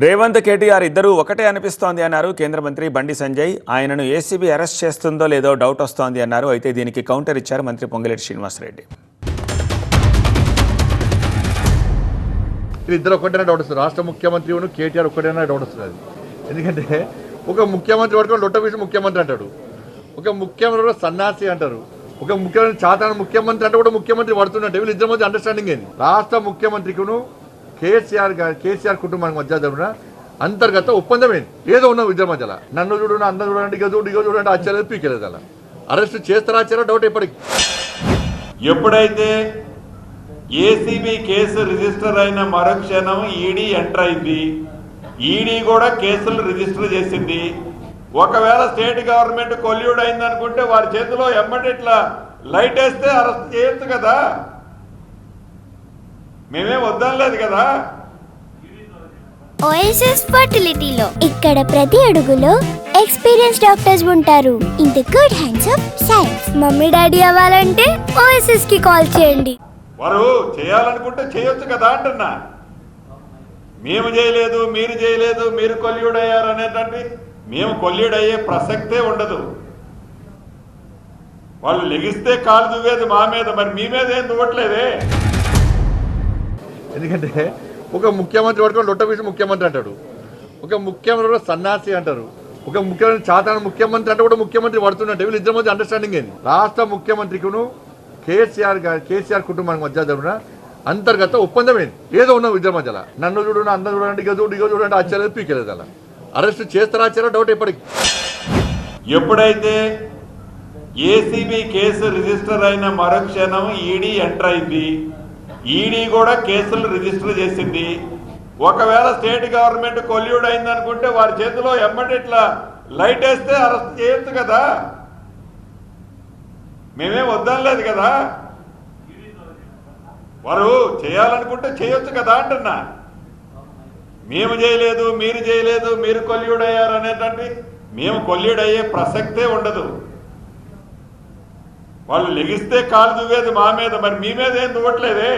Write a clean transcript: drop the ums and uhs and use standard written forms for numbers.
రేవంత్ కేటీఆర్ ఇద్దరూ ఒకటే అనిపిస్తోంది అన్నారు కేంద్ర మంత్రి బండి సంజయ్. ఆయనను ఏసీబీ అరెస్ట్ చేస్తుందో లేదో డౌట్ వస్తోంది అన్నారు. అయితే దీనికి కౌంటర్ ఇచ్చారు మంత్రి పొంగులేటి శ్రీనివాసరెడ్డి. ఇద్దరు ఒకటేనా డౌట్ వస్తుంది. రాష్ట్ర ముఖ్యమంత్రి కేటీఆర్ ఒకటేనా డౌట్ వస్తుంది. ఎందుకంటే ఒక ముఖ్యమంత్రి పట్టుకొని లొట్ట విషయం ముఖ్యమంత్రి అంటాడు, ఒక ముఖ్యమంత్రి సన్నాసి అంటారు, ఒక ముఖ్యమంత్రి చాతాన ముఖ్యమంత్రి అంటే కూడా ముఖ్యమంత్రి పడుతున్నట్టు వీళ్ళిద్దరి మధ్య అండర్స్టాండింగ్ ఏంది? రాష్ట్ర ముఖ్యమంత్రికిను కేసీఆర్ కుటుంబానికి మధ్య జరిగిన అంతర్గత ఒప్పందం ఏంది? ఏదో ఉన్న ఇద్దరి మధ్యలో నన్ను చూడు, అందరూ చూడండి, ఇక చూడండి, అచ్చలేదు పీకేలేదు. అలా అరెస్ట్ చేస్తారా డౌట్ ఎప్పటికి. ఎప్పుడైతే ఏసీబీ కేసు రిజిస్టర్ అయిన మరుక్షణం ఈడీ ఎంటర్ అయింది. ఈడీ కూడా కేసులు రిజిస్టర్ చేసింది. ఒకవేళ స్టేట్ గవర్నమెంట్ కొల్యూడ్ అయింది అనుకుంటే వారి చేతిలో ఎమ్మటి ఇట్లా లైట్ వేస్తే అరెస్ట్ చేయొచ్చు కదా. మేమేం వద్దనలేదు కదా. ఓఎస్ఎస్ ఫర్టిలిటీలో ఇక్కడ ప్రతి అడుగులో ఎక్స్పీరియన్స్ డాక్టర్స్ ఉంటారు. In the good hands of science. Mummy daddy అవ్వాలంటే ఓఎస్ఎస్ కి కాల్ చేయండి. వారు చేయాలనుకుంటే చేయొచ్చు కదా అంటున్నా. మేము చేయలేదు, మీరు చేయలేదు, మీరు కొల్యూడ్ అయ్యారు అనేటువంటి మేము కొల్యూడ్ అయ్యే ప్రసక్తే ఉండదు. వాళ్ళు లెగిస్తే కాలు దువ్వేది మా మీద, మరి మీ మీద ఏం దువ్వట్లేదే. ఎందుకంటే ఒక ముఖ్యమంత్రి పట్టుకొని లొట్ట విషయం ముఖ్యమంత్రి అంటాడు, ఒక ముఖ్యమంత్రి సన్నాసి అంటారు, ఒక ముఖ్యమంత్రి చాతాన ముఖ్యమంత్రి అంటే కూడా ముఖ్యమంత్రి పడుతున్నట్టు వీళ్ళిద్దరి మధ్య అండర్స్టాండింగ్ ఏంది? రాష్ట్ర ముఖ్యమంత్రికిను కేసీఆర్ కుటుంబానికి మధ్య జరిగిన అంతర్గత ఒప్పందం ఏంది? ఏదో ఉన్న ఇద్దరి మధ్యలో నన్ను చూడు, అందరూ చూడండి, ఇక చూడండి, అచ్చలేదు పీకేలేదు. అలా అరెస్ట్ చేస్తారా డౌట్ ఎప్పటికి. ఎప్పుడైతే ఏసీబీ కేసు రిజిస్టర్ అయిన మరుక్షణం ఈడీ ఎంటర్ అయింది. ఈడీ కూడా కేసులు రిజిస్టర్ చేసింది. ఒకవేళ స్టేట్ గవర్నమెంట్ కొల్యూడ్ అయింది అనుకుంటే వారి చేతిలో ఎమ్మటి ఇట్లా లైట్ వేస్తే అరెస్ట్ చేయొచ్చు కదా. మేమేం వద్దనలేదు కదా. వారు చేయాలనుకుంటే చేయొచ్చు కదా అంటున్నా. మేము చేయలేదు, మీరు చేయలేదు, మీరు కొల్యూడ్ అయ్యారు అనేటువంటి మేము కొల్యూడ్ అయ్యే ప్రసక్తే ఉండదు. వాళ్ళు లెగిస్తే కాలు దువ్వేది మా మీద, మరి మీ మీద ఏం దువ్వట్లేదే.